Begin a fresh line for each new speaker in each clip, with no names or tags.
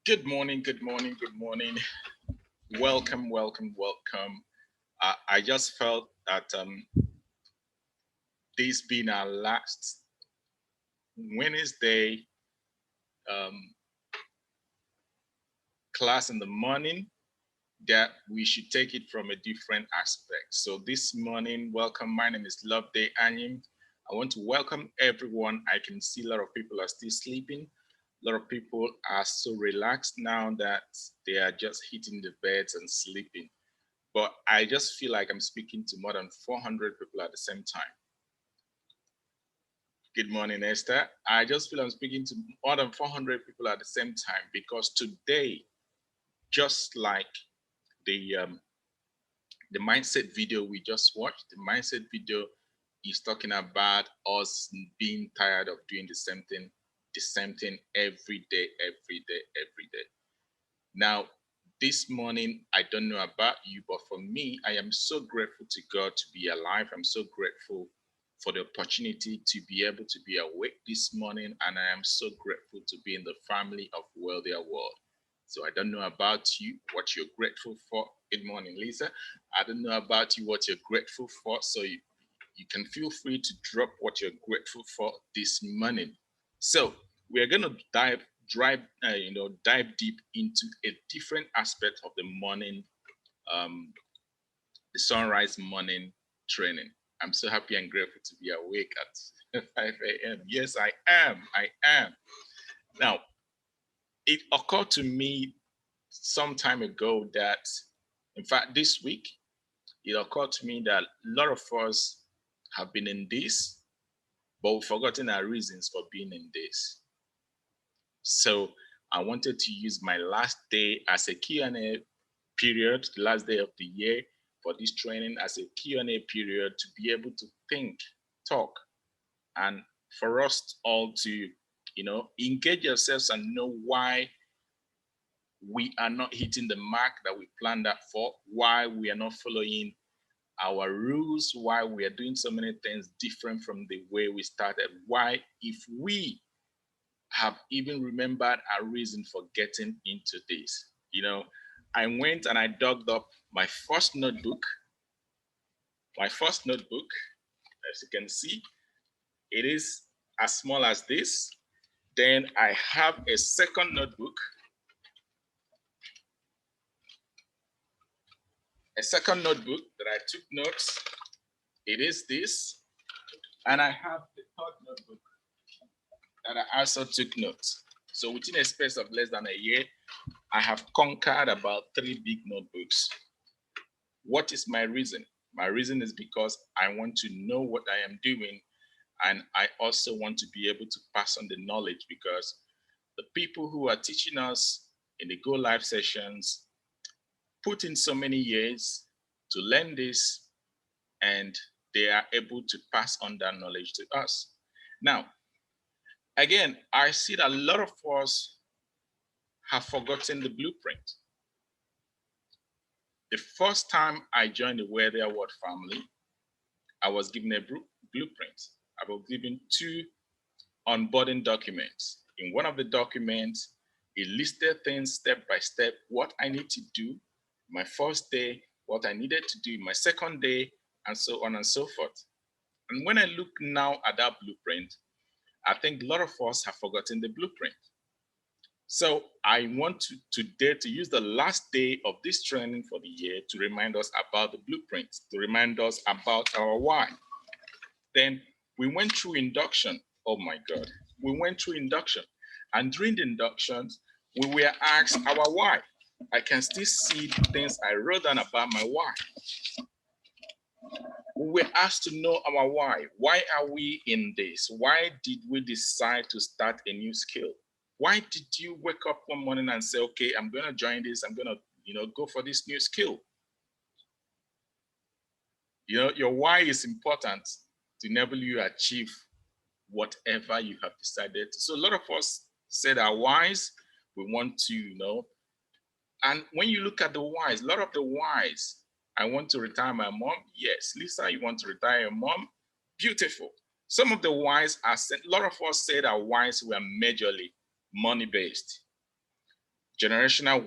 Good morning, good morning, good morning. Welcome, welcome, welcome. I just felt that this being our last Wednesday um, class in the morning, that we should take it from a different aspect. So this morning, welcome. My name is Loveday. I want to welcome everyone. I can see a lot of people are still sleeping. A lot of people are so relaxed now that they are just hitting the beds and sleeping. But I just feel like I'm speaking to more than 400 people at the same time. Good morning, Esther. I just feel I'm speaking to more than 400 people at the same time because today, just like the um, the mindset video we just watched, the mindset video is talking about us being tired of doing the same thing every day, every day, every day. Now, this morning, I don't know about you, but for me, I am so grateful to God to be alive. I'm so grateful for the opportunity to be able to be awake this morning, and I am so grateful to be in the family of Wealthier World. So I don't know about you, what you're grateful for. Good morning, Lisa. I don't know about you, what you're grateful for. So you can feel free to drop what you're grateful for this morning. So we're going to dive deep into a different aspect of the morning, um, the sunrise morning training. I'm so happy and grateful to be awake at 5 a.m. Yes, I am. I am. Now, it occurred to me some time ago that, in fact, this week, it occurred to me that a lot of us have been in this, but we've forgotten our reasons for being in this. So I wanted to use my last day as a Q&A period, the last day of the year for this training as a Q&A period to be able to think, talk, and for us all to, engage yourselves and know why we are not hitting the mark that we planned out for, why we are not following our rules, why we are doing so many things different from the way we started, why if we have even remembered a reason for getting into this. I went and I dug up my first notebook. My first notebook, as you can see, it is as small as this. Then I have a second notebook. A second notebook that I took notes. It is this. And I have the third notebook that I also took notes. So within a space of less than a year, I have conquered about 3 big notebooks. What is my reason? My reason is because I want to know what I am doing, and I also want to be able to pass on the knowledge, because the people who are teaching us in the Go Live sessions put in so many years to learn this, and they are able to pass on that knowledge to us. Now, again, I see that a lot of us have forgotten the blueprint. The first time I joined the Wealthier World family, I was given a blueprint. I was given 2 onboarding documents. In one of the documents, it listed things step by step, what I need to do my first day, what I needed to do my second day, and so on and so forth. And when I look now at that blueprint, I think a lot of us have forgotten the blueprint. So I want today to use the last day of this training for the year to remind us about the blueprint, to remind us about our why. Then we went through induction. Oh my God. We went through induction. And during the inductions, we were asked our why. I can still see the things I wrote down about my why. We were asked to know our why. Why are we in this? Why did we decide to start a new skill? Why did you wake up one morning and say, okay, I'm going to join this. I'm going to, go for this new skill? Your why is important to enable you achieve whatever you have decided. So a lot of us said our whys. We want to, and when you look at the whys, a lot of the whys, I want to retire my mom. Yes, Lisa, you want to retire your mom? Beautiful. Some of the whys are said, a lot of us said our whys were majorly money-based. generational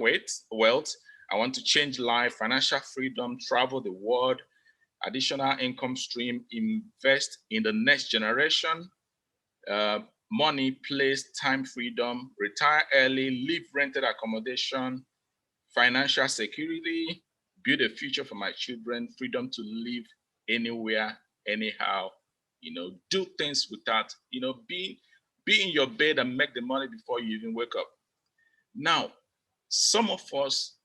wealth. I want to change life, financial freedom, travel the world, additional income stream, invest in the next generation, money, place, time freedom, retire early, live rented accommodation, financial security, build a future for my children, freedom to live anywhere, anyhow, do things without, be in your bed and make the money before you even wake up. Now, some of us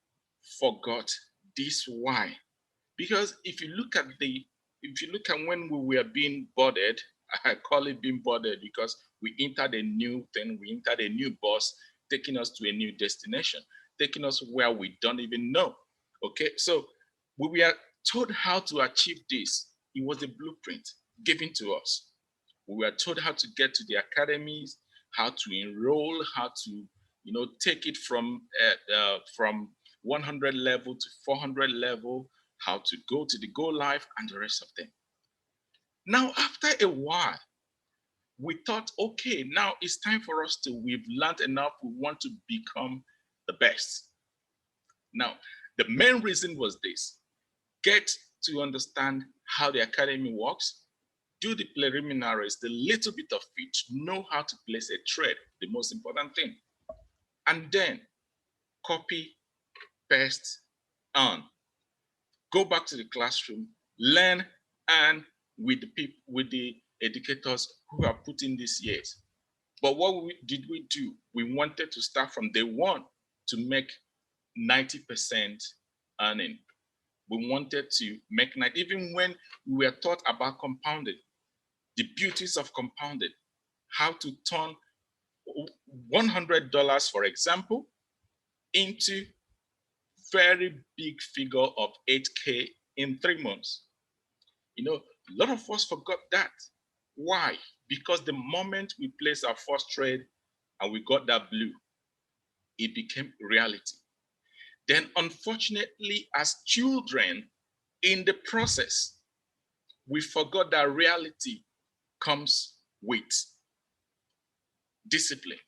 forgot this why. Because if you look at when we were being boarded, I call it being boarded because we entered a new thing, we entered a new bus, taking us to a new destination, taking us where we don't even know. Okay, so we were told how to achieve this. It was a blueprint given to us. We were told how to get to the academies, how to enroll, how to, take it from 100 level to 400 level, how to go to the go live, and the rest of them. Now, after a while, we thought, okay, now it's time for us we've learned enough. We want to become the best. Now, the main reason was this: get to understand how the academy works, do the preliminaries, the little bit of it, know how to place a trade, the most important thing, and then copy, paste, on. Go back to the classroom, learn, and with the people, with the educators who are putting this years. But what did we do? We wanted to start from day one to make 90% earning. We wanted to make 90, even when we were taught about compounding, the beauties of compounding, how to turn $100, for example, into very big figure of 8K in 3 months. A lot of us forgot that. Why? Because the moment we placed our first trade and we got that blue, it became reality. Then, unfortunately, as children, in the process, we forgot that reality comes with discipline.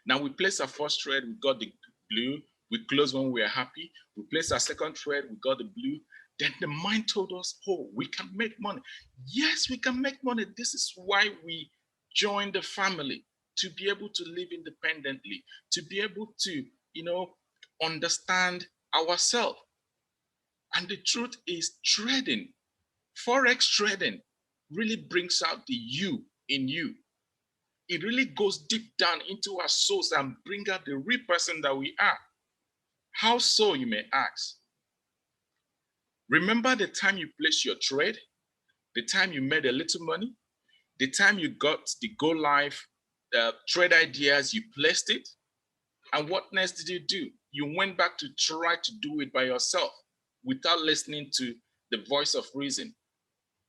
Now, we placed our first trade, we got the blue, we closed when we were happy. We placed our second trade, we got the blue. Then the mind told us, oh, we can make money. Yes, we can make money. This is why we joined the family, to be able to live independently, to be able to, understand ourselves. And the truth is, trading, forex trading, really brings out the you in you. It really goes deep down into our souls and bring out the real person that we are. How so, you may ask? Remember the time you placed your trade, the time you made a little money, the time you got the go live trade ideas, you placed it, and what next did you do? You went back to try to do it by yourself without listening to the voice of reason.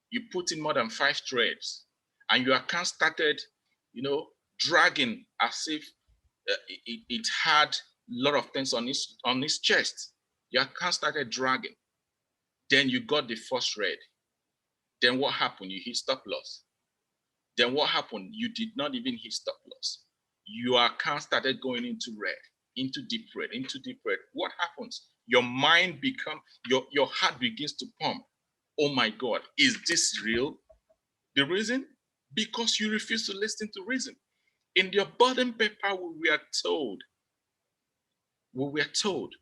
You put in more than 5 trades, and your account started, dragging as if it had a lot of things on its chest. Your account started dragging. Then you got the first trade. Then what happened? You hit stop loss. Then what happened? You did not even hit stop loss. Your account started going into red, into deep red, into deep red. What happens? Your mind your heart begins to pump. Oh my God, is this real? The reason? Because you refuse to listen to reason. In your burden paper, we were told,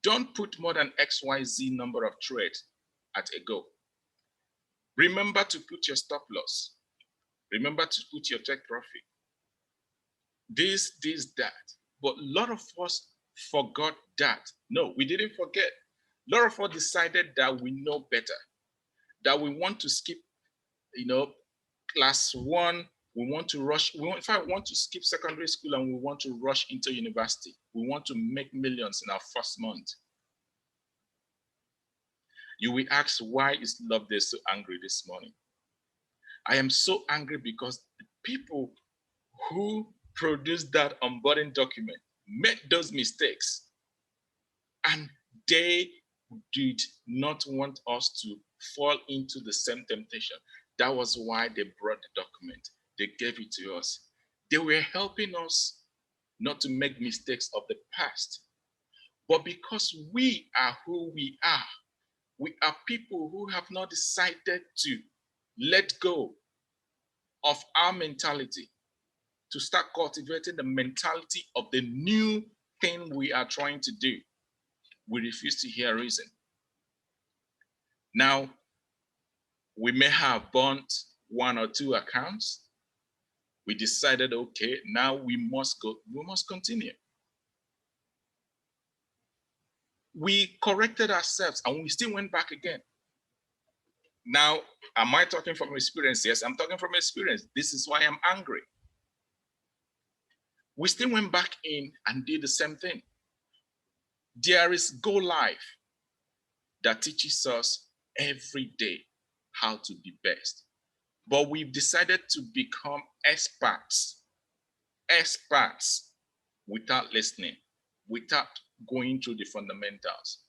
don't put more than XYZ number of trades at a go. Remember to put your stop loss. Remember to put your take profit. This, that. But a lot of us forgot that. No, we didn't forget. A lot of us decided that we know better, that we want to skip, class 1. We want to rush. In fact, we want to skip secondary school and we want to rush into university. We want to make millions in our first month. You will ask, why is Loveday so angry this morning? I am so angry because the people who produced that onboarding document made those mistakes, and they did not want us to fall into the same temptation. That was why they brought the document. They gave it to us. They were helping us not to make mistakes of the past. But because we are who we are people who have not decided to let go of our mentality, to start cultivating the mentality of the new thing we are trying to do. We refuse to hear reason. Now, we may have burnt one or two accounts. We decided, okay, now we must continue. We corrected ourselves and we still went back again. Now, am I talking from experience? Yes, I'm talking from experience. This is why I'm angry. We still went back in and did the same thing. There is Go Live that teaches us every day how to be best. But we've decided to become experts without listening, without going through the fundamentals.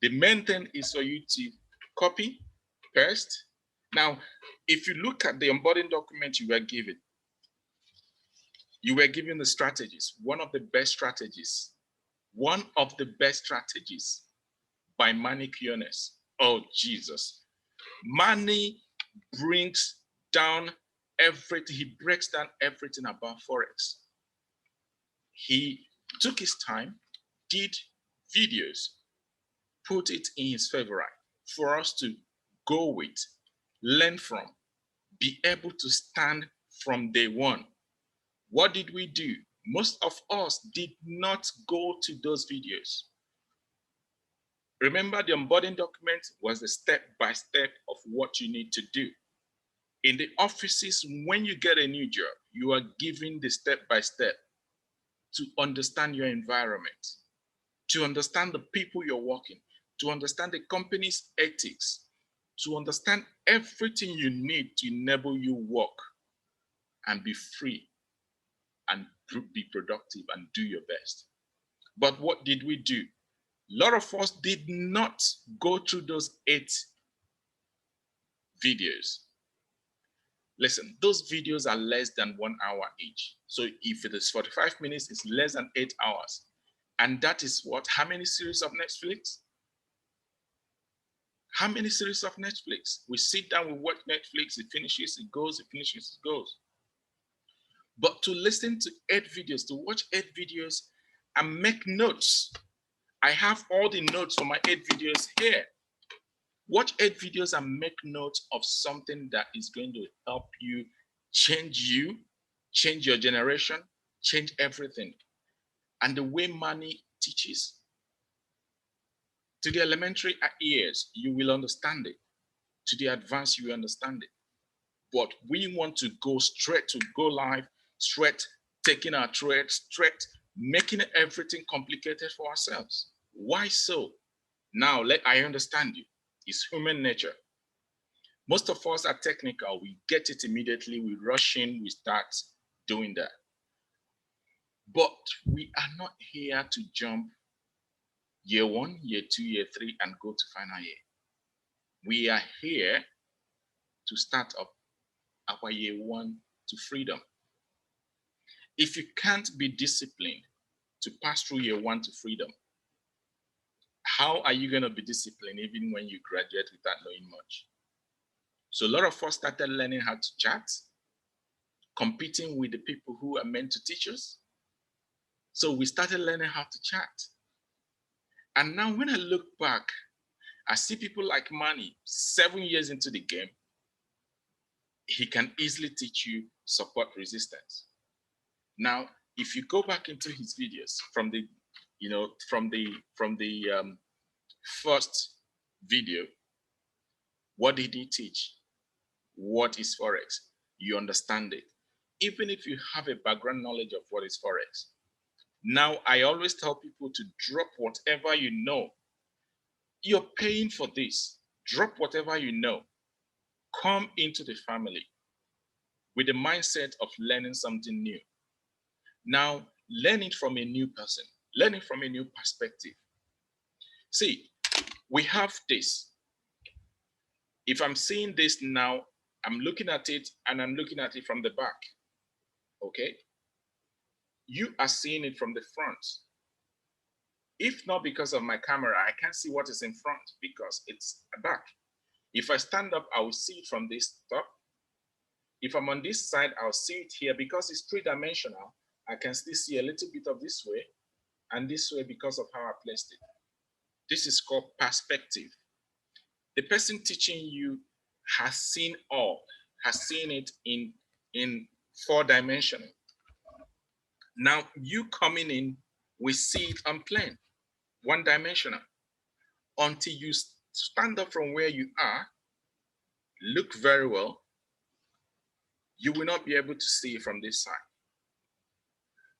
The main thing is for you to copy, paste. Now, if you look at the onboarding document you were given the strategies. One of the best strategies by Manny Quiones. Oh, Jesus. Manny brings down everything. He breaks down everything about Forex. He took his time, did videos, put it in his favorite for us to go with, learn from, be able to stand from day one. What did we do? Most of us did not go to those videos. Remember, the onboarding document was the step-by-step of what you need to do. In the offices, when you get a new job, you are given the step-by-step to understand your environment, to understand the people you're working, to understand the company's ethics, to understand everything you need to enable you work and be free and be productive and do your best. But what did we do? A lot of us did not go through those 8 videos. Listen, those videos are less than 1 hour each. So if it is 45 minutes, it's less than 8 hours. And that is what? How many series of Netflix? How many series of Netflix? We sit down, we watch Netflix, it finishes, it goes, it finishes, it goes. But to listen to 8 videos, to watch 8 videos and make notes. I have all the notes for my 8 videos here. Watch 8 videos and make notes of something that is going to help you, change your generation, change everything. And the way Manny teaches, to the elementary ears, you will understand it. To the advanced, you will understand it. But we want to go straight to Go Live, straight taking our trade, straight making everything complicated for ourselves. Why so? Now, I understand you. It's human nature. Most of us are technical. We get it immediately. We rush in. We start doing that. But we are not here to jump year 1, year 2, year 3, and go to final year. We are here to start up our year 1 to freedom. If you can't be disciplined to pass through year 1 to freedom, how are you going to be disciplined even when you graduate without knowing much? So a lot of us started learning how to chat, competing with the people who are meant to teach us. So we started learning how to chat. And now when I look back, I see people like Manny, 7 years into the game, he can easily teach you support resistance. Now, if you go back into his videos from the first video, what did he teach? What is Forex? You understand it. Even if you have a background knowledge of what is Forex. Now, I always tell people to drop whatever you know. You're paying for this. Drop whatever you know. Come into the family with the mindset of learning something new. Now, learn it from a new person. Learn it from a new perspective. See, we have this. If I'm seeing this now, I'm looking at it and I'm looking at it from the back. Okay? you are seeing it from the front. If not because of my camera, I can't see what is in front because it's back. If I stand up, I will see it from this top. If I'm on this side, I'll see it here because it's three-dimensional. I can still see a little bit of this way and this way because of how I placed it. This is called perspective. The person teaching you has seen all, has seen it in four-dimensional. Now you coming in, we see it on plane, one-dimensional. Until you stand up from where you are, look very well, you will not be able to see it from this side.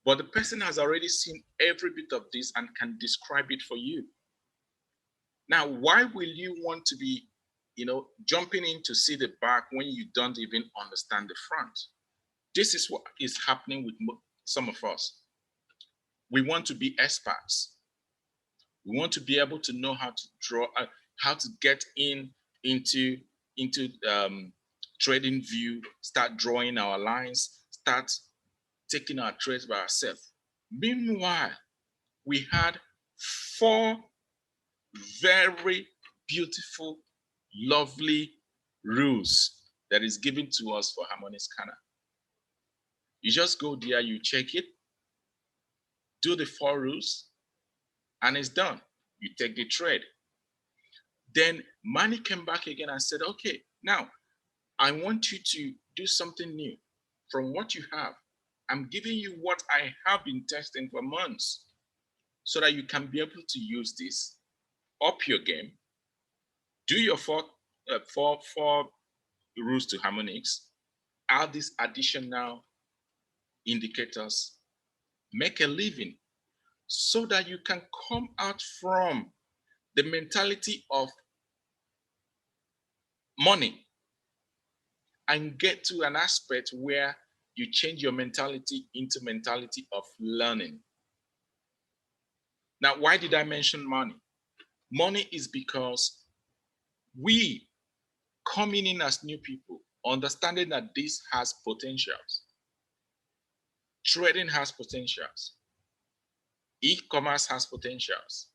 But the person has already seen every bit of this and can describe it for you. Now, why will you want to be, jumping in to see the back when you don't even understand the front? This is what is happening with some of us. We want to be experts. We want to be able to know how to draw, how to get into trading view, start drawing our lines, start taking our trades by ourselves. Meanwhile, we had 4 very beautiful, lovely rules that is given to us for harmonic scanner. You just go there, you check it, do the 4 rules, and it's done. You take the trade. Then Manny came back again and said, okay, now I want you to do something new from what you have. I'm giving you what I have been testing for months so that you can be able to use this, up your game, do your four rules to harmonics, add these additional indicators, make a living so that you can come out from the mentality of money and get to an aspect where you change your mentality into mentality of learning. Now, why did I mention money? Money is because we coming in as new people, understanding that this has potentials. Trading has potentials. E-commerce has potentials.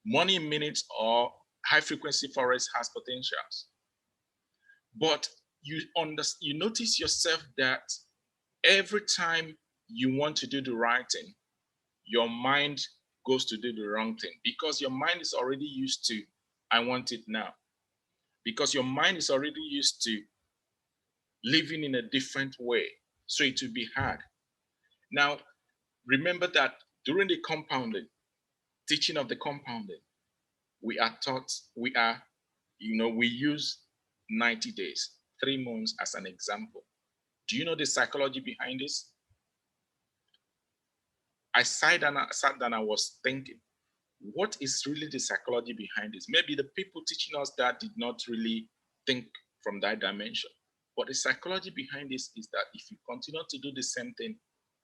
Money in minutes or high frequency forex has potentials. But you notice yourself that every time you want to do the right thing, your mind goes to do the wrong thing because your mind is already used to, I want it now. Because your mind is already used to living in a different way. So it will be hard. Now, remember that during the compounding, teaching of the compounding, we are taught, we use 90 days, 3 months as an example. Do you know the psychology behind this? I sat down, I was thinking, what is really the psychology behind this? Maybe the people teaching us that did not really think from that dimension. But the psychology behind this is that if you continue to do the same thing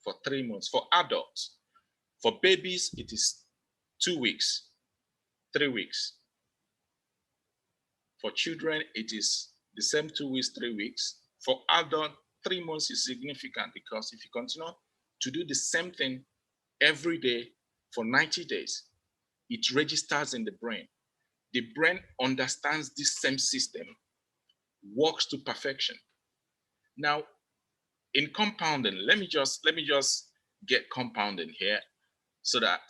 for 3 months, for adults, for babies, it is 2 weeks, 3 weeks. For children, it is the same 2 weeks, 3 weeks. For adults, 3 months is significant because if you continue to do the same thing every day for 90 days, it registers in the brain. The brain understands this same system, works to perfection. Now, in compounding, let me just get compounding here so that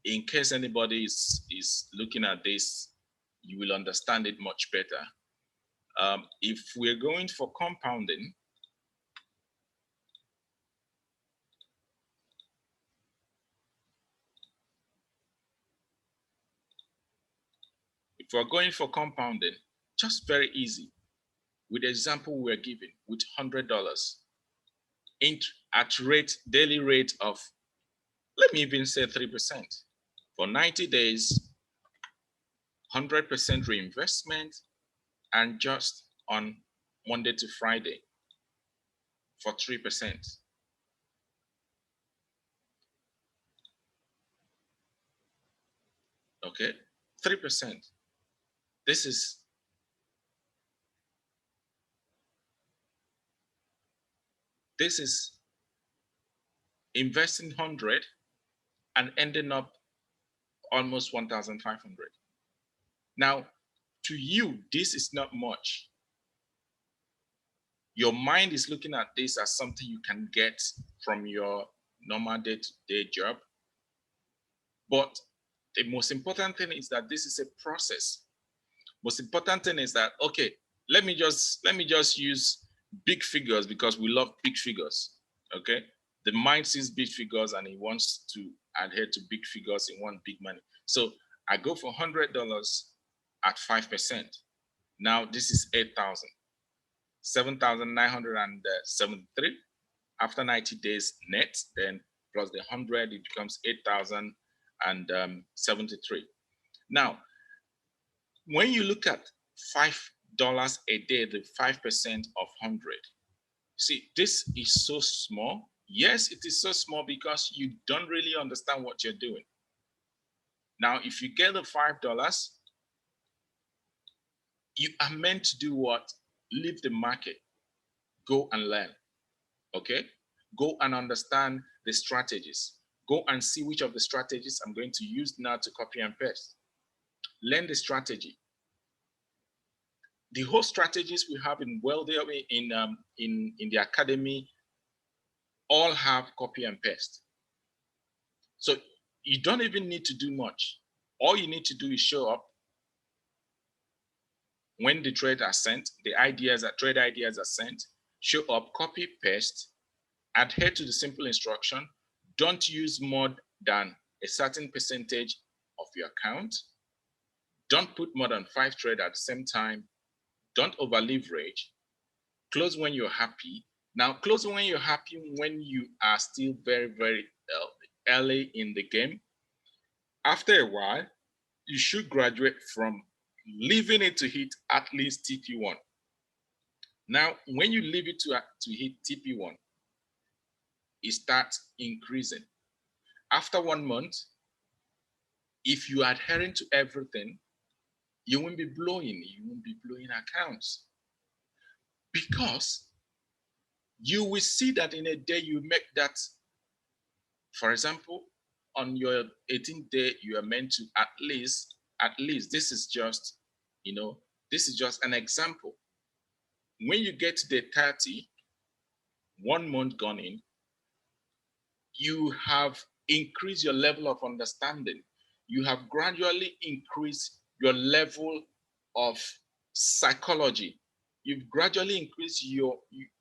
in case anybody is looking at this, you will understand it much better. If we're going for compounding, just very easy. With the example we're giving, with $100 at daily rate of, let me even say 3%. For 90 days, 100% reinvestment, and just on Monday to Friday for 3%. Okay, 3%. This is investing 100 and ending up almost 1,500. Now, to you, this is not much. Your mind is looking at this as something you can get from your normal day-to-day job. But the most important thing is that this is a process. Most important thing is that, okay, let me just use big figures because we love big figures. Okay. The mind sees big figures and he wants to adhere to big figures. He wants big money. So I go for $100 at 5%. Now this is 8,000, 7,973. After 90 days net, then plus the 100, it becomes 8,073. Now, when you look at $5 a day, the 5% of 100, see, this is so small. Yes, it is so small because you don't really understand what you're doing. Now, if you get the $5, you are meant to do what? Leave the market, go and learn. Okay? Go and understand the strategies. Go and see which of the strategies I'm going to use now to copy and paste. Learn the strategy. The whole strategies we have in Loveday in the academy all have copy and paste. So you don't even need to do much. All you need to do is show up when the trade are sent, trade ideas are sent, show up, copy, paste, adhere to the simple instruction. Don't use more than a certain percentage of your account. Don't put more than 5 trades at the same time. Don't over leverage. Close when you're happy. Now, close when you're happy when you are still very, very early in the game. After a while, you should graduate from leaving it to hit at least TP1. Now, when you leave it to hit TP1, it starts increasing. After 1 month, if you are adhering to everything, you won't be blowing accounts. Because you will see that in a day you make that, for example, on your 18th day, you are meant to at least, this is just, this is just an example. When you get to day 30, 1 month gone in, you have increased your level of understanding. You have gradually increased your level of psychology. You've gradually increased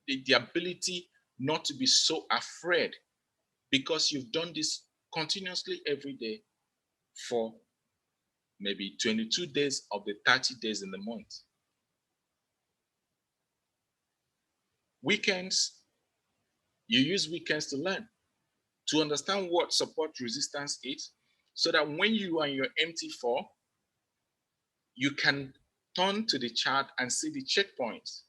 the ability not to be so afraid because you've done this continuously every day for maybe 22 days of the 30 days in the month. Weekends, you use weekends to learn, to understand what support resistance is, so that when you are in your MT4, you can turn to the chart and see the checkpoints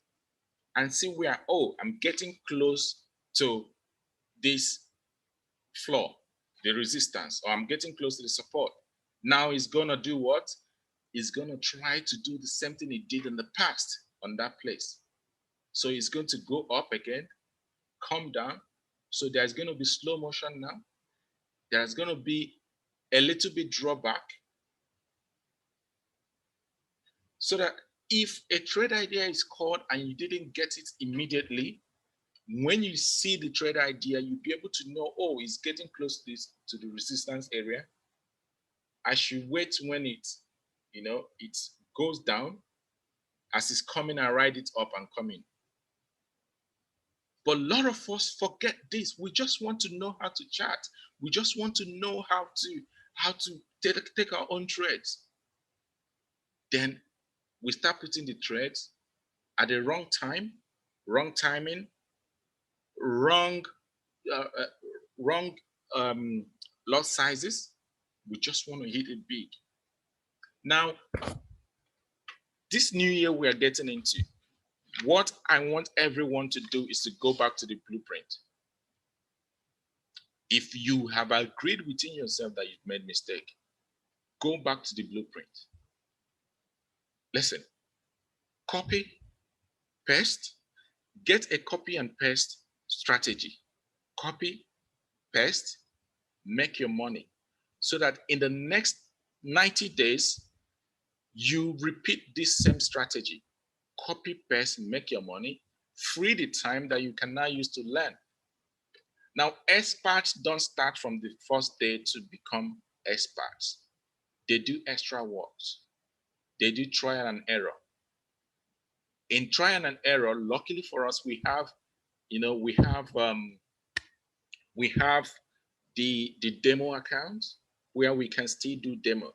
and see where, oh, I'm getting close to this floor, the resistance, or I'm getting close to the support. Now it's going to do what? It's going to try to do the same thing it did in the past on that place. So it's going to go up again, come down. So there's going to be slow motion now. There's going to be a little bit drawback. So that if a trade idea is called and you didn't get it immediately, when you see the trade idea, you'll be able to know, oh, it's getting close to the resistance area. I should wait when it goes down. As it's coming, I ride it up and come in. But a lot of us forget this. We just want to know how to chart. We just want to know how to take our own trades. Then we start putting the trades at the wrong time, wrong timing, wrong lot sizes. We just want to hit it big. Now, this new year we are getting into, what I want everyone to do is to go back to the blueprint. If you have agreed within yourself that you've made a mistake, go back to the blueprint. Listen, copy, paste, get a copy and paste strategy. Copy, paste, make your money, so that in the next 90 days, you repeat this same strategy. Copy, paste, make your money, free the time that you can now use to learn. Now, experts don't start from the first day to become experts. They do extra works. They do trial and error. In trial and error, luckily for us, we have, we have the demo account where we can still do demo.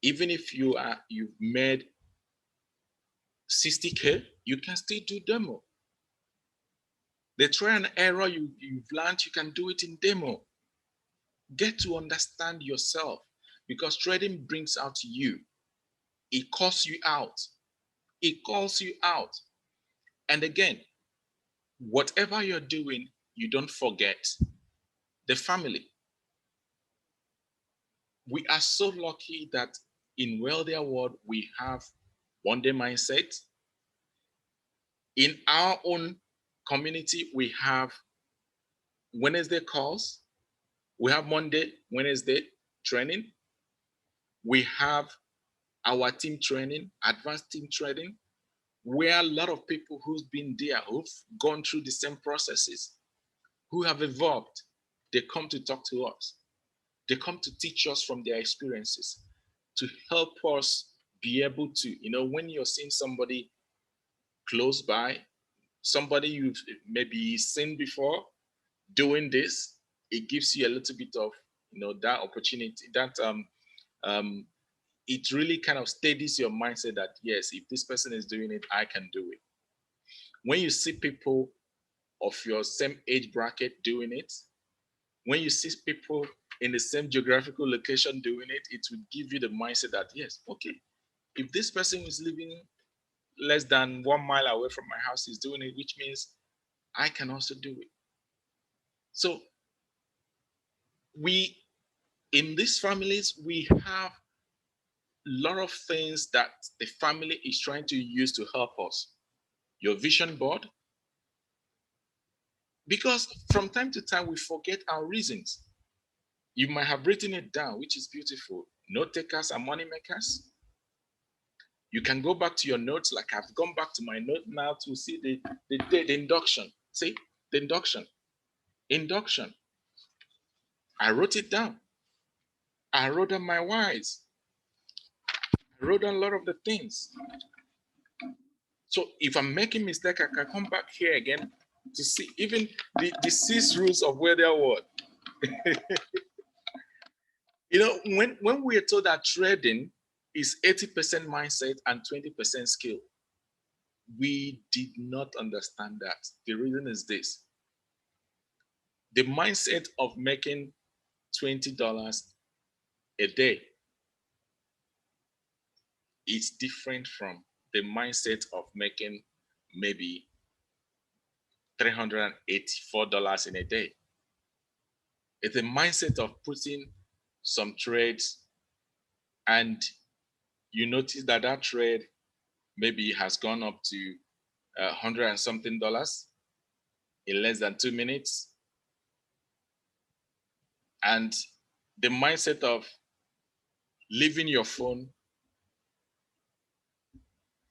Even if you've made 60K, you can still do demo. The trial and error you've learned, you can do it in demo. Get to understand yourself, because trading brings out you. It calls you out. It calls you out. And again, whatever you're doing, you don't forget the family. We are so lucky that in Wealthier World, we have one day mindset. In our own community, we have Wednesday calls. We have Monday, Wednesday training. We have our team training, advanced team training, where a lot of people who've been there, who've gone through the same processes, who have evolved, they come to talk to us. They come to teach us from their experiences, to help us be able to, when you're seeing somebody close by, somebody you've maybe seen before doing this, it gives you a little bit of, that opportunity, that it really kind of steadies your mindset that, yes, if this person is doing it, I can do it. When you see people of your same age bracket doing it, when you see people in the same geographical location doing it, it will give you the mindset that, yes, okay, if this person is living less than 1 mile away from my house is doing it, which means I can also do it. So in these families, we have a lot of things that the family is trying to use to help us. Your vision board, because from time to time we forget our reasons. You might have written it down, which is beautiful. Note takers are money makers. You can go back to your notes, like I've gone back to my note now to see the induction. See, the induction. Induction. I wrote it down. I wrote down my whys. I wrote down a lot of the things. So if I'm making mistake, I can come back here again to see even the 6 rules of Wealthier World. When we are told that trading is 80% mindset and 20% skill, we did not understand that. The reason is this. The mindset of making $20 a day is different from the mindset of making maybe $384 in a day. It's a mindset of putting some trades, and you notice that trade maybe has gone up to $100 and something in less than 2 minutes. And the mindset of leaving your phone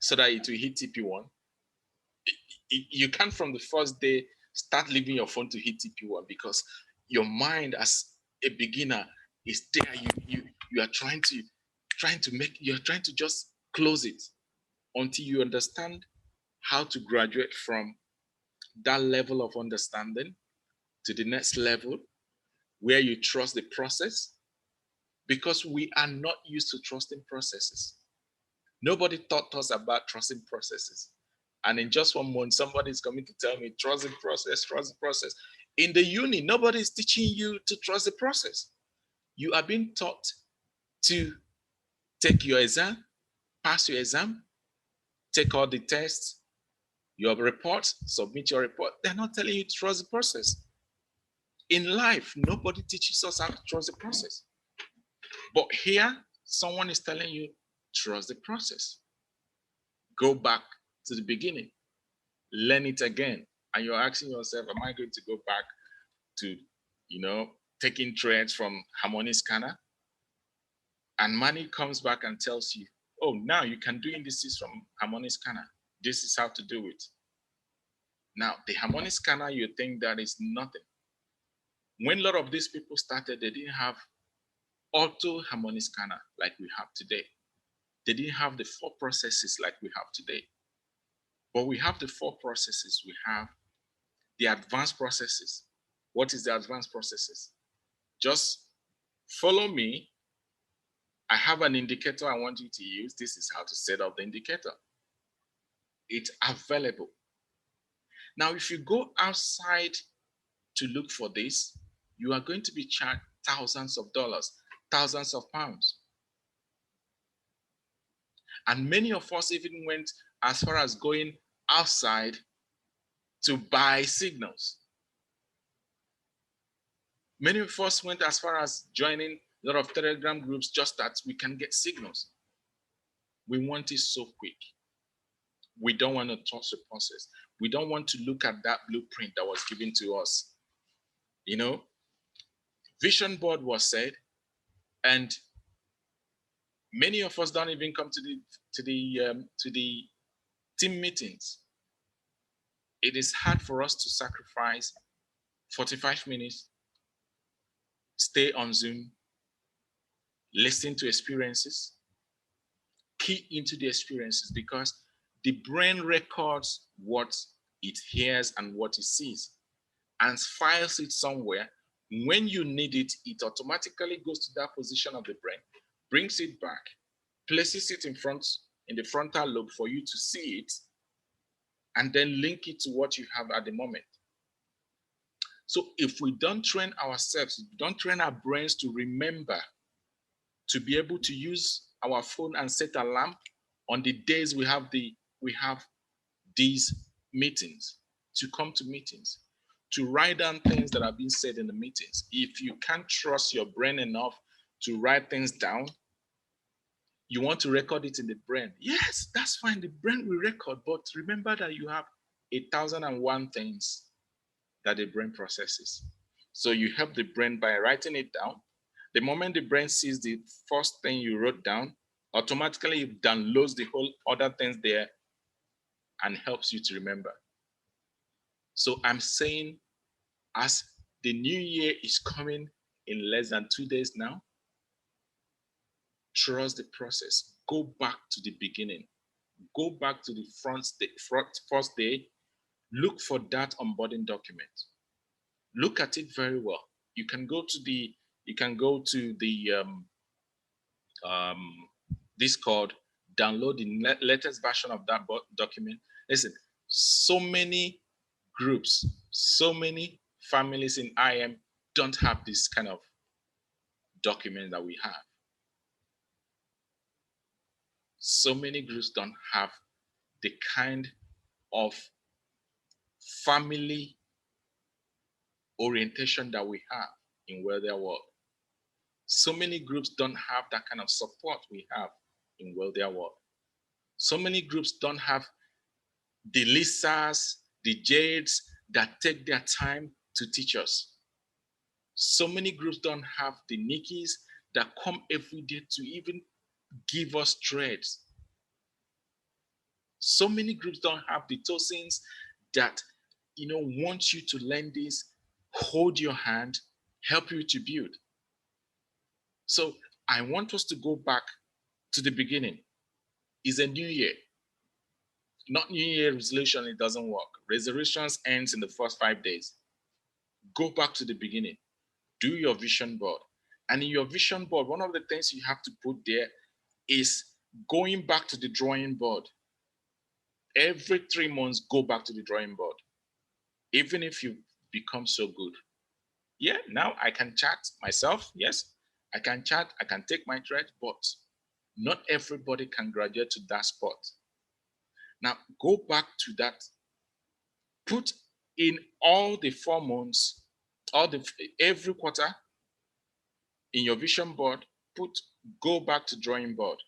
so that it will hit TP1. You can't from the first day start leaving your phone to hit TP1, because your mind as a beginner is there. You are trying to just close it until you understand how to graduate from that level of understanding to the next level where you trust the process, because we are not used to trusting processes. Nobody taught us about trusting processes. And in just 1 month, somebody is coming to tell me, trust the process, trust the process. In the uni, nobody is teaching you to trust the process. You are being taught to take your exam, pass your exam, take all the tests, your report, submit your report. They're not telling you to trust the process. In life, nobody teaches us how to trust the process. But here, someone is telling you, trust the process. Go back to the beginning. Learn it again. And you're asking yourself, am I going to go back to, taking threads from Harmony Scanner. And money comes back and tells you, oh, now you can do indices from Harmony Scanner. This is how to do it. Now, the Harmony Scanner, you think that is nothing. When a lot of these people started, they didn't have auto Harmony Scanner like we have today. They didn't have the 4 processes like we have today. But we have the 4 processes. We have the advanced processes. What is the advanced processes? Just follow me. I have an indicator I want you to use. This is how to set up the indicator. It's available. Now, if you go outside to look for this, you are going to be charged thousands of dollars, thousands of pounds. And many of us even went as far as going outside to buy signals. Many of us went as far as joining a lot of Telegram groups just that we can get signals. We want it so quick. We don't want to trust the process. We don't want to look at that blueprint that was given to us. Vision board was said, and many of us don't even come to the team meetings. It is hard for us to sacrifice 45 minutes, stay on Zoom, listen to experiences, key into the experiences, because the brain records what it hears and what it sees and files it somewhere. When you need it, it automatically goes to that position of the brain, brings it back, places it in the frontal lobe for you to see it, and then link it to what you have at the moment. So if we don't train ourselves, don't train our brains to remember, to be able to use our phone and set an alarm on the days we have these meetings, to come to meetings, to write down things that are being said in the meetings. If you can't trust your brain enough to write things down, you want to record it in the brain. Yes, that's fine. The brain will record, but remember that you have 1,001 things that the brain processes. So you help the brain by writing it down. The moment the brain sees the first thing you wrote down, automatically it downloads the whole other things there and helps you to remember. So I'm saying, as the new year is coming in less than 2 days now, trust the process. Go back to the beginning. Go back to the first day. Look for that onboarding document. Look at it very well. You can go to the Discord, download the latest version of that document. Listen, so many groups, so many families in IM don't have this kind of document that we have. So many groups don't have the kind of family orientation that we have in Wealthier World. So many groups don't have that kind of support we have in Wealthier World. So many groups don't have the Lisas, the Jades that take their time to teach us. So many groups don't have the Nikis that come every day to even give us threads. So many groups don't have the Tosins that want you to learn this, hold your hand, help you to build. So I want us to go back to the beginning. It's a new year. Not New Year resolution, it doesn't work. Resolutions ends in the first 5 days. Go back to the beginning. Do your vision board. And in your vision board, one of the things you have to put there is going back to the drawing board. Every 3 months, go back to the drawing board. Even if you become so good. Yeah, now I can chat myself. Yes, I can chat, I can take my thread, but not everybody can graduate to that spot. Now, go back to that. Put in all the 4 months, every quarter in your vision board, go back to drawing board.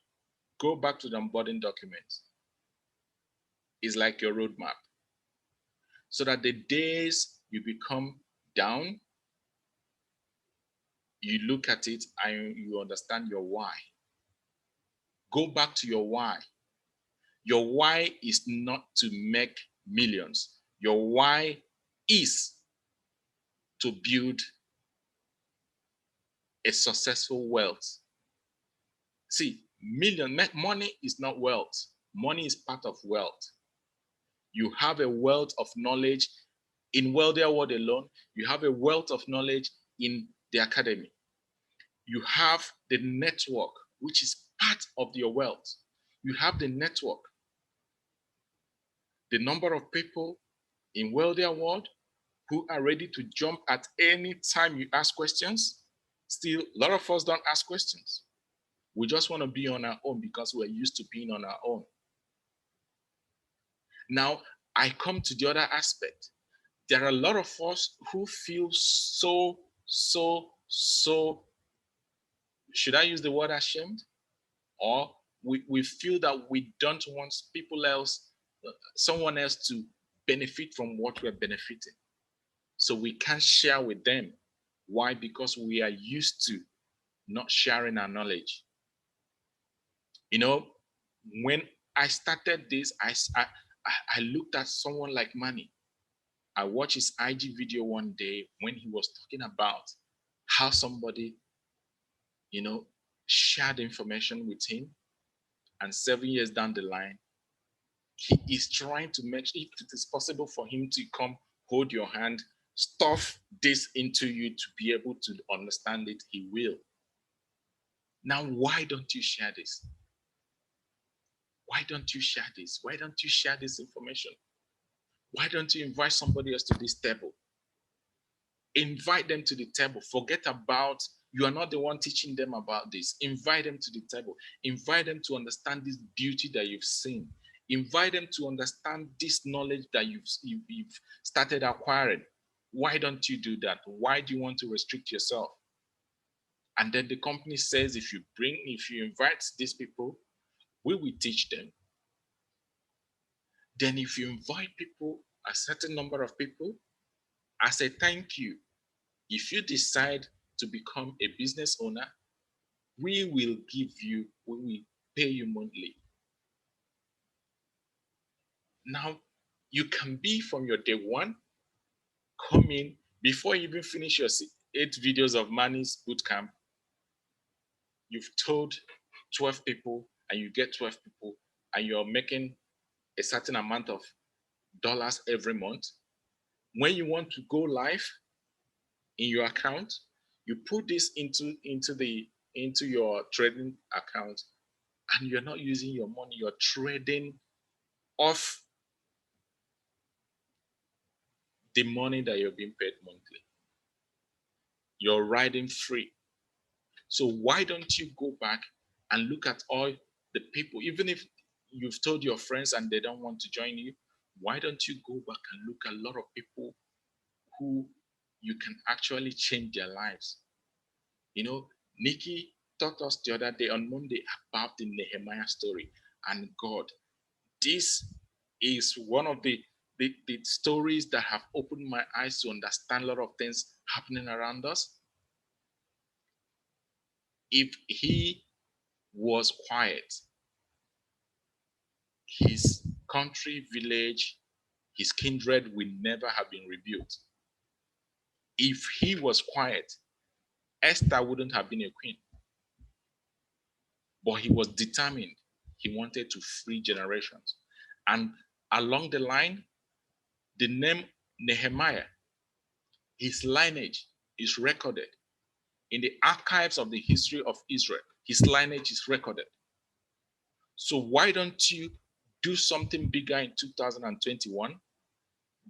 Go back to the onboarding document. It's like your roadmap. So that the days you become down, you look at it and you understand your why. Go back to your why. Your why is not to make millions. Your why is to build a successful wealth. See, money is not wealth. Money is part of wealth. You have a wealth of knowledge in Wealthier World alone. You have a wealth of knowledge in the academy. You have the network, which is part of your wealth. You have the network, the number of people in Wealthier World who are ready to jump at any time you ask questions. Still, a lot of us don't ask questions. We just want to be on our own because we're used to being on our own. Now, I come to the other aspect. There are a lot of us who feel so, should I use the word ashamed? Or we feel that we don't want someone else to benefit from what we're benefiting. So we can't share with them. Why? Because we are used to not sharing our knowledge. You know, when I started this, I looked at someone like Manny. I watched his IG video one day when he was talking about how somebody, shared information with him, and 7 years down the line, he is trying to make, if it is possible for him to come hold your hand, stuff this into you to be able to understand it, he will. Now, why don't you share this? Why don't you share this? Why don't you share this information? Why don't you invite somebody else to this table? Invite them to the table. Forget about, you are not the one teaching them about this. Invite them to the table. Invite them to understand this beauty that you've seen. Invite them to understand this knowledge that you've started acquiring. Why don't you do that? Why do you want to restrict yourself? And then the company says, if you invite these people, we will teach them. Then if you invite people, a certain number of people, as a thank you, if you decide to become a business owner, we will pay you monthly. Now, you can be from your day one, come in, before you even finish your 8 videos of Manny's bootcamp, you've told 12 people and you get 12 people and you're making a certain amount of dollars every month. When you want to go live in your account, you put this into your trading account, and you're not using your money, you're trading off the money that you're being paid monthly. You're riding free. So why don't you go back and look at all the people, even if you've told your friends and they don't want to join you, why don't you go back and look at a lot of people who you can actually change their lives? Nikki taught us the other day on Monday about the Nehemiah story. And God, this is one of the stories that have opened my eyes to understand a lot of things happening around us. If he was quiet, his country, village, his kindred will never have been rebuilt. If he was quiet, Esther wouldn't have been a queen. But he was determined. He wanted to free generations. And along the line, the name Nehemiah, his lineage is recorded in the archives of the history of Israel. His lineage is recorded. So why don't you do something bigger in 2021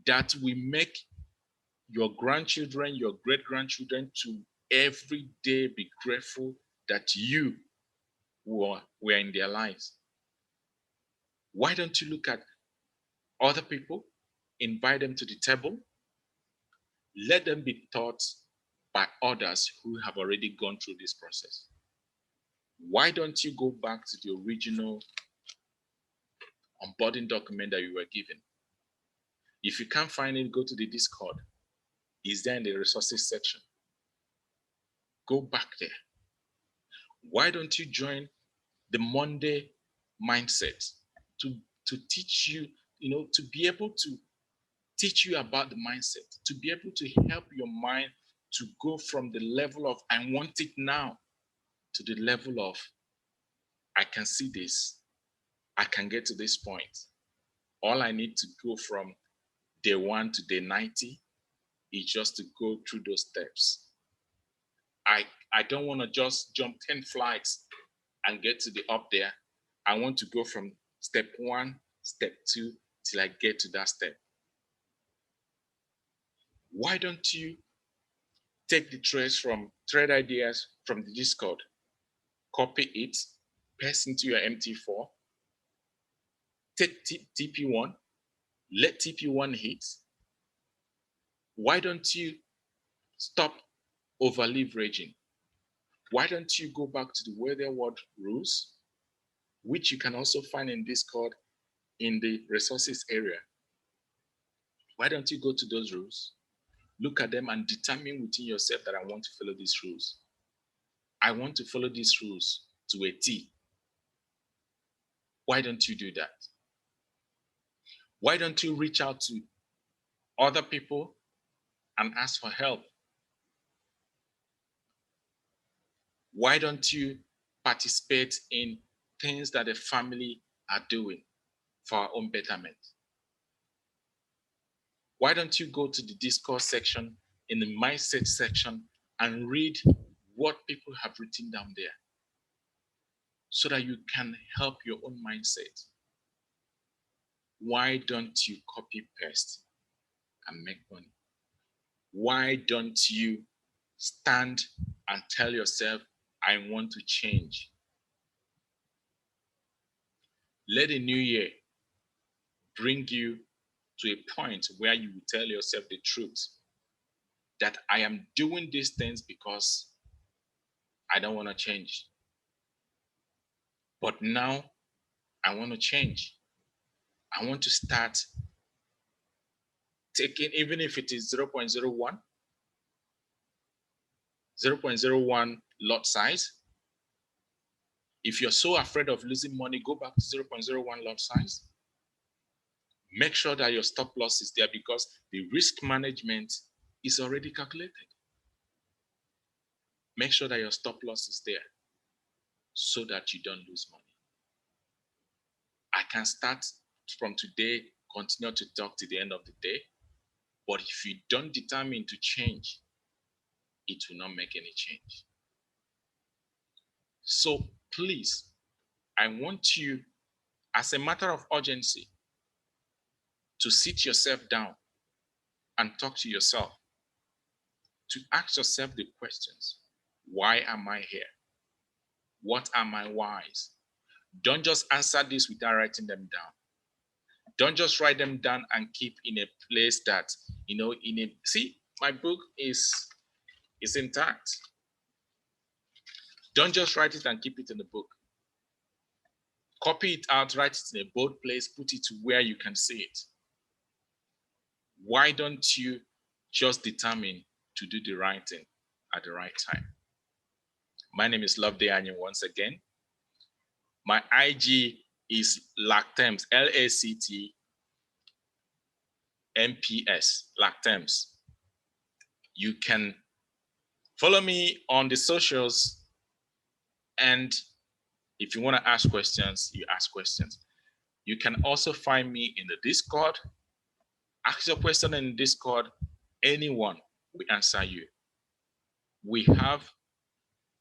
that will make your grandchildren, your great-grandchildren to every day be grateful that you were in their lives? Why don't you look at other people, invite them to the table, let them be taught by others who have already gone through this process? Why don't you go back to the original onboarding document that you were given? If you can't find it, go to the Discord. It's there in the resources section. Go back there. Why don't you join the Monday mindset to teach you, to be able to teach you about the mindset, to be able to help your mind to go from the level of I want it now to the level of I can see this, I can get to this point. All I need to go from day 1 to day 90 is just to go through those steps. I don't want to just jump 10 flights and get to the up there. I want to go from step 1, step 2 till I get to that step. Why don't you take the thread ideas from the Discord, copy it, paste into your MT4, take TP1, let TP1 hit. Why don't you stop over leveraging? Why don't you go back to the weather word rules, which you can also find in Discord in the resources area? Why don't you go to those rules, look at them and determine within yourself that I want to follow these rules. I want to follow these rules to a T. Why don't you do that? Why don't you reach out to other people and ask for help? Why don't you participate in things that the family are doing for our own betterment? Why don't you go to the discourse section, in the mindset section, and read what people have written down there so that you can help your own mindset? Why don't you copy paste and make money? Why don't you stand and tell yourself, I want to change? Let the new year bring you to a point where you will tell yourself the truth that I am doing these things because I don't want to change. But now I want to change. I want to start taking, even if it is 0.01, 0.01 lot size. If you're so afraid of losing money, go back to 0.01 lot size. Make sure that your stop loss is there because the risk management is already calculated. Make sure that your stop loss is there so that you don't lose money. I can start from today, continue to talk to the end of the day, but if you don't determine to change, it will not make any change. So please, I want you, as a matter of urgency, to sit yourself down and talk to yourself, to ask yourself the questions. Why am I here? What are my whys? Don't just answer this without writing them down. Don't just write them down and keep in a place that, see, my book is intact. Don't just write it and keep it in the book. Copy it out, write it in a bold place, put it where you can see it. Why don't you just determine to do the right thing at the right time? My name is Loveday Anyon once again. My IG is Lactems, LACTMPS, Lactems. You can follow me on the socials, and if you want to ask questions, you ask questions. You can also find me in the Discord. Ask your question in Discord. Anyone will answer you. We have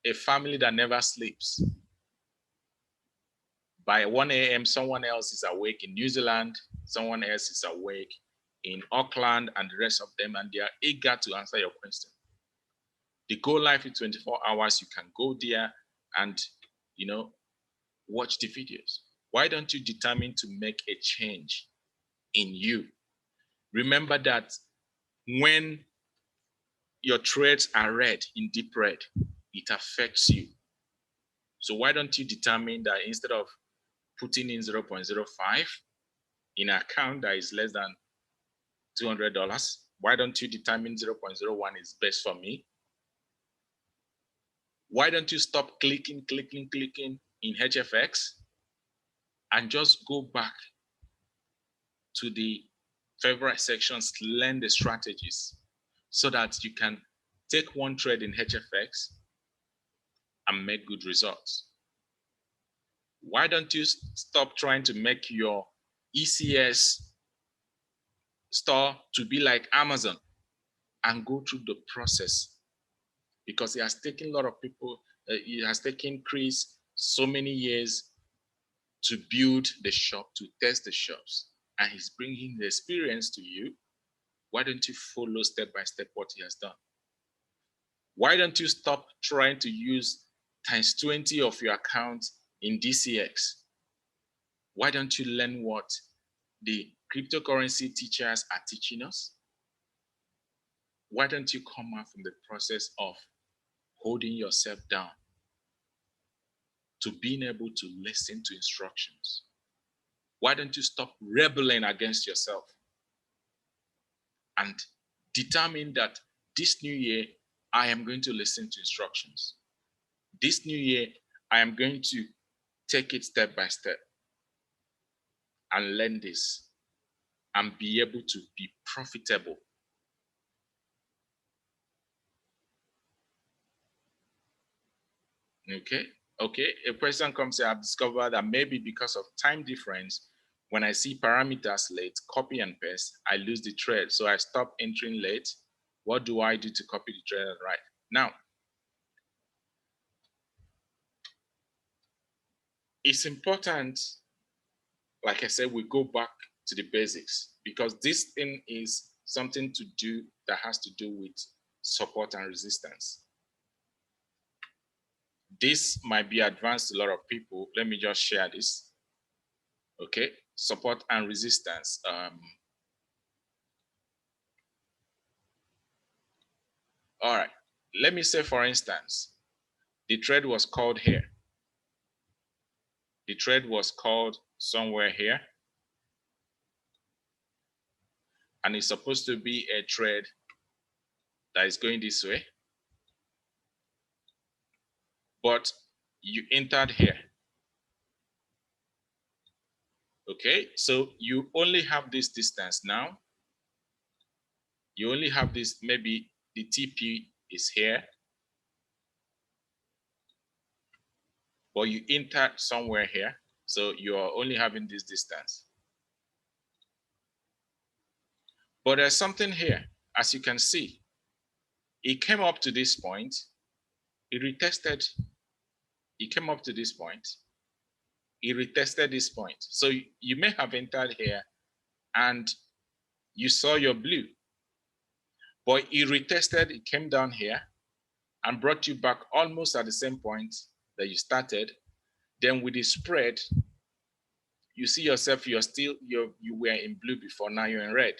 a family that never sleeps. By 1 a.m., someone else is awake in New Zealand, someone else is awake in Auckland, and the rest of them, and they are eager to answer your question. The Go Live in 24 hours, you can go there and, watch the videos. Why don't you determine to make a change in you? Remember that when your trades are red, in deep red, it affects you. So why don't you determine that instead of putting in 0.05 in an account that is less than $200, why don't you determine 0.01 is best for me? Why don't you stop clicking in HFX and just go back to the favorite sections, learn the strategies so that you can take one trade in HFX and make good results? Why don't you stop trying to make your ECS store to be like Amazon and go through the process? Because it has taken a lot of people, it has taken Chris so many years to build the shop, to test the shops, and he's bringing the experience to you. Why don't you follow step by step what he has done? Why don't you stop trying to use times 20 of your account in DCX? Why don't you learn what the cryptocurrency teachers are teaching us? Why don't you come out from the process of holding yourself down to being able to listen to instructions? Why don't you stop rebelling against yourself and determine that this new year, I am going to listen to instructions. This new year, I am going to take it step by step and learn this and be able to be profitable. Okay. A question comes here. I've discovered that maybe because of time difference, when I see parameters late, copy and paste, I lose the thread. So I stop entering late. What do I do to copy the thread right? Now, it's important, like I said, we go back to the basics because this thing is something to do that has to do with support and resistance. This might be advanced to a lot of people. Let me just share this. Okay, support and resistance. All right, let me say, for instance, the trade was called here. The trade was called somewhere here. And it's supposed to be a trade that is going this way. But you entered here. Okay, so you only have this distance now. You only have this, maybe the TP is here. But you entered somewhere here. So you are only having this distance. But there's something here, as you can see. It came up to this point. It retested. It came up to this point. It retested this point. So you may have entered here and you saw your blue. But it retested, it came down here and brought you back almost at the same point that you started. Then with the spread, you see yourself, you were in blue before, now you're in red.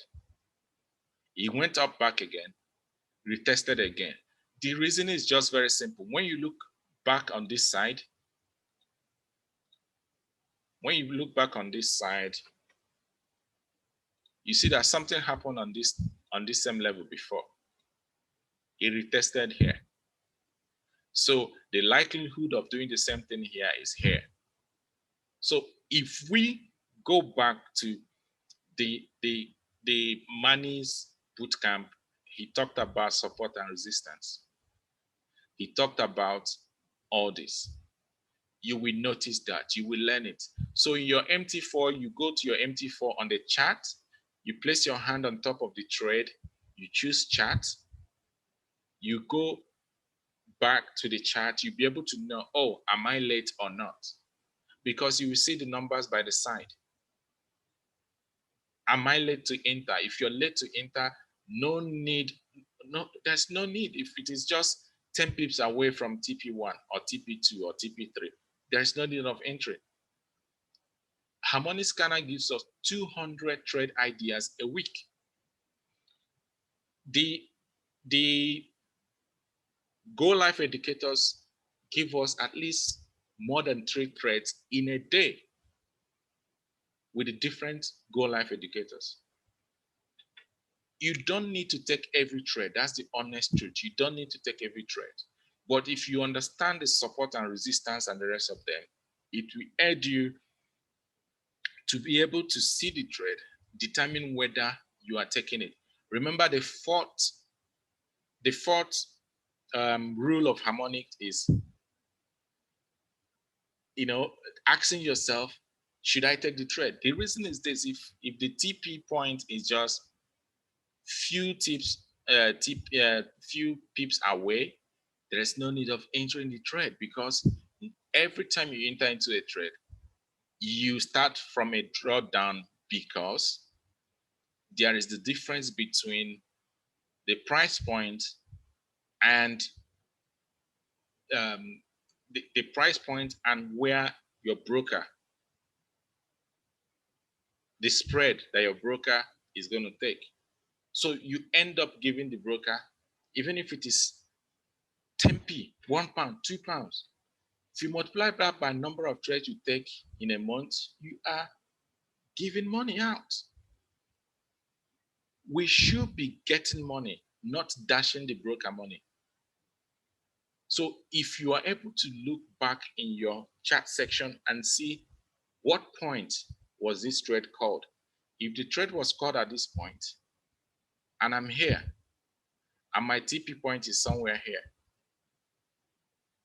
It went up back again, retested again. The reason is just very simple. When you look back on this side, you see that something happened on this same level before. It retested here. So the likelihood of doing the same thing here is here. So if we go back to the Mani's bootcamp, he talked about support and resistance. He talked about all this. You will notice that, you will learn it. So in your MT4, you go to your MT4 on the chart, you place your hand on top of the trade, you choose chart, you go back to the chart, you'll be able to know, oh, am I late or not? Because you will see the numbers by the side. Am I late to enter? If you're late to enter, there's no need. If it is just 10 pips away from TP1 or TP2 or TP3, there's no need of entry. Harmonic Scanner gives us 200 trade ideas a week. The Go Life educators give us at least more than 3 trades in a day with the different Go Life educators. You don't need to take every trade. That's the honest truth. You don't need to take every trade. But if you understand the support and resistance and the rest of them, it will aid you to be able to see the trade, determine whether you are taking it. Remember the fourth rule of harmonic is, asking yourself, should I take the trade? The reason is this: if the TP point is just few few pips away, there is no need of entering the trade, because every time you enter into a trade, you start from a drawdown, because there is the difference between the price point and the price point and where your broker, the spread that your broker is going to take. So you end up giving the broker, even if it is 10p, £1, £2. If you multiply that by number of trades you take in a month, you are giving money out. We should be getting money, not dashing the broker money. So if you are able to look back in your chat section and see what point was this trade called. If the trade was called at this point, and I'm here, and my TP point is somewhere here,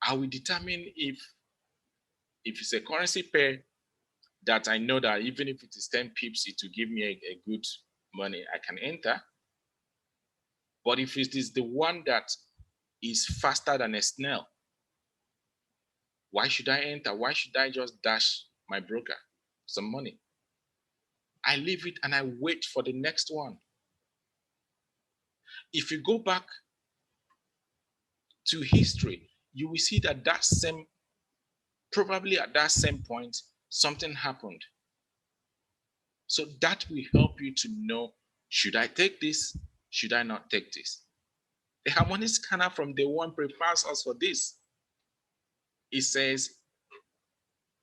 I will determine if it's a currency pair that I know that even if it is 10 pips, it will give me a good money, I can enter. But if it is the one that is faster than a snail, why should I enter? Why should I just dash my broker some money? I leave it and I wait for the next one. If you go back to history, you will see that probably at that same point, something happened. So that will help you to know, should I take this? Should I not take this? The harmonic scanner from day one prepares us for this. It says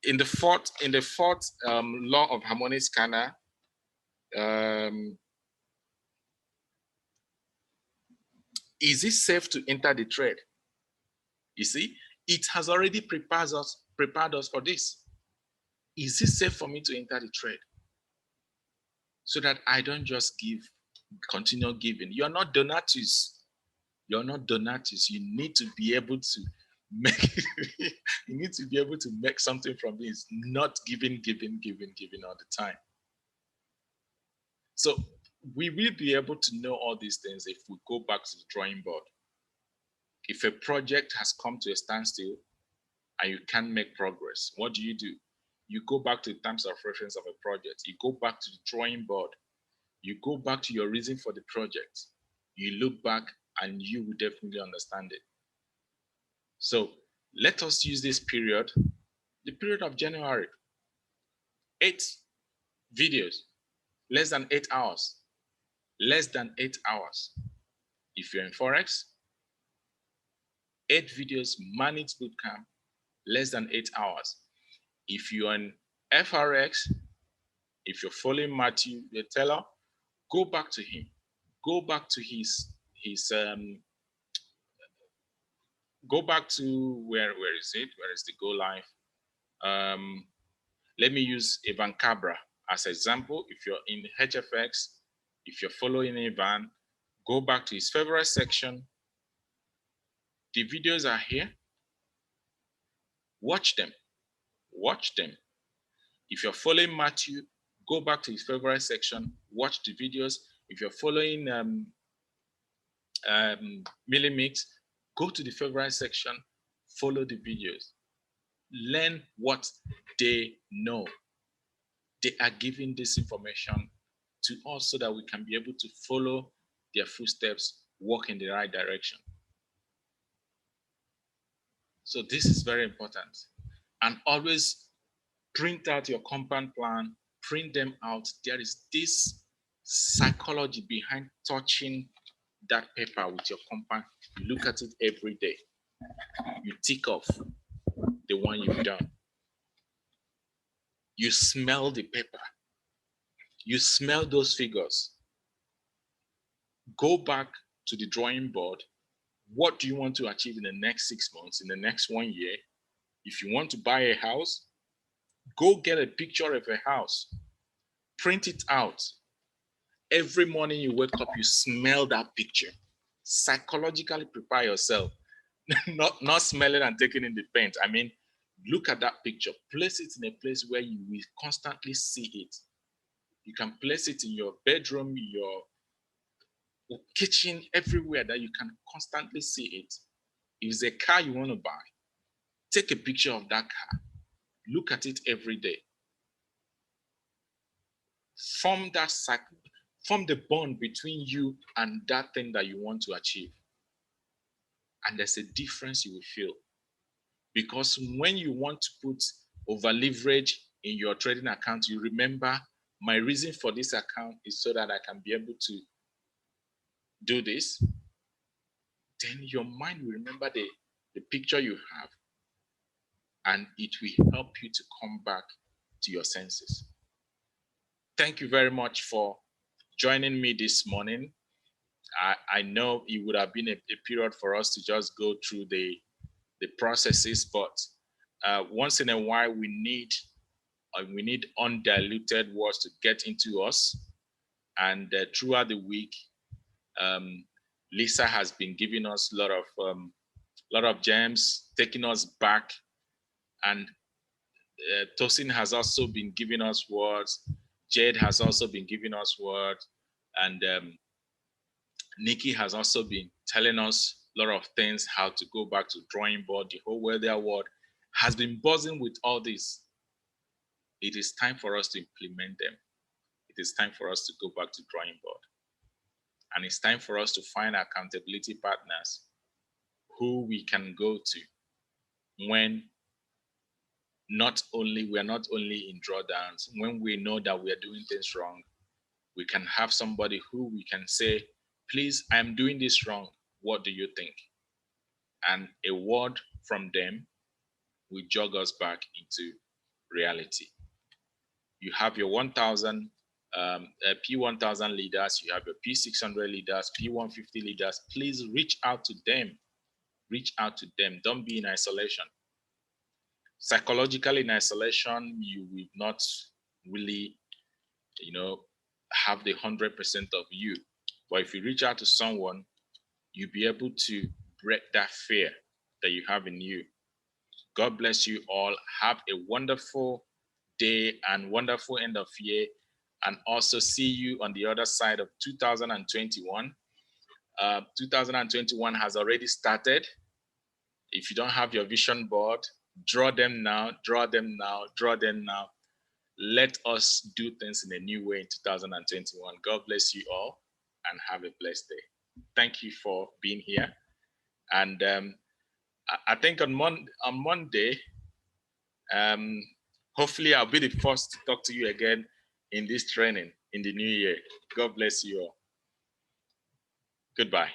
in the fourth law of harmonic scanner, is it safe to enter the trade? You see, it has already prepared us for this. Is it safe for me to enter the trade? So that I don't just continue giving. You're not Donatus. You're not Donatus. You need to be able to make you need to be able to make something from this, not giving all the time. So we will be able to know all these things if we go back to the drawing board. If a project has come to a standstill and you can't make progress, what do? You go back to the terms of reference of a project. You go back to the drawing board. You go back to your reason for the project. You look back and you will definitely understand it. So let us use this period, the period of January. 8 videos, less than 8 hours. Less than 8 hours. If you're in Forex, 8 videos, managed bootcamp, less than 8 hours. If you're in FRX, if you're following Matthew the teller, go back to him. Go back to go back to where is it? Where is the go live? Let me use Ivan Cabra as an example. If you're in HFX, if you're following Ivan, go back to his favorite section. The videos are here. Watch them. Watch them. If you're following Matthew, go back to his favorite section. Watch the videos. If you're following Millimix, go to the favorite section. Follow the videos. Learn what they know. They are giving this information to us so that we can be able to follow their footsteps, walk in the right direction. So this is very important. And always print out your compound plan, print them out. There is this psychology behind touching that paper with your compound. You look at it every day. You tick off the one you've done. You smell the paper. You smell those figures. Go back to the drawing board, What do you want to achieve in the next 6 months, in the next 1 year? If you want to buy a house, go get a picture of a house, print it out. Every morning you wake up, you smell that picture. Psychologically prepare yourself, not smelling and taking in the paint. I mean, look at that picture, place it in a place where you will constantly see it. You can place it in your bedroom, your kitchen, everywhere that you can constantly see it. If it's a car you want to buy, take a picture of that car. Look at it every day. Form that cycle, form the bond between you and that thing that you want to achieve. And there's a difference you will feel. Because when you want to put over leverage in your trading account, you remember my reason for this account is so that I can be able to do this. Then your mind will remember the picture you have, and it will help you to come back to your senses. Thank you very much for joining me this morning. I know it would have been a period for us to just go through the processes, but once in a while we need undiluted words to get into us. And throughout the week, Lisa has been giving us a lot of gems, taking us back, and Tosin has also been giving us words. Jade has also been giving us words, and Nikki has also been telling us a lot of things, how to go back to drawing board. The whole weather world has been buzzing with all this. It is time for us to implement them. It is time for us to go back to drawing board. And it's time for us to find accountability partners who we can go to when we're not only in drawdowns, when we know that we are doing things wrong. We can have somebody who we can say, please, I'm doing this wrong. What do you think? And a word from them will jog us back into reality. You have your 1,000 P1000 leaders, you have your P600 leaders, P150 leaders. Please reach out to them. Reach out to them. Don't be in isolation. Psychologically in isolation, you will not really, have the 100% of you. But if you reach out to someone, you'll be able to break that fear that you have in you. God bless you all. Have a wonderful day and wonderful end of year. And also see you on the other side of 2021. 2021 has already started. If you don't have your vision board, draw them now, draw them now, draw them now. Let us do things in a new way in 2021. God bless you all and have a blessed day. Thank you for being here. And I think on Monday, hopefully I'll be the first to talk to you again in this training in the new year. God bless you all. Goodbye.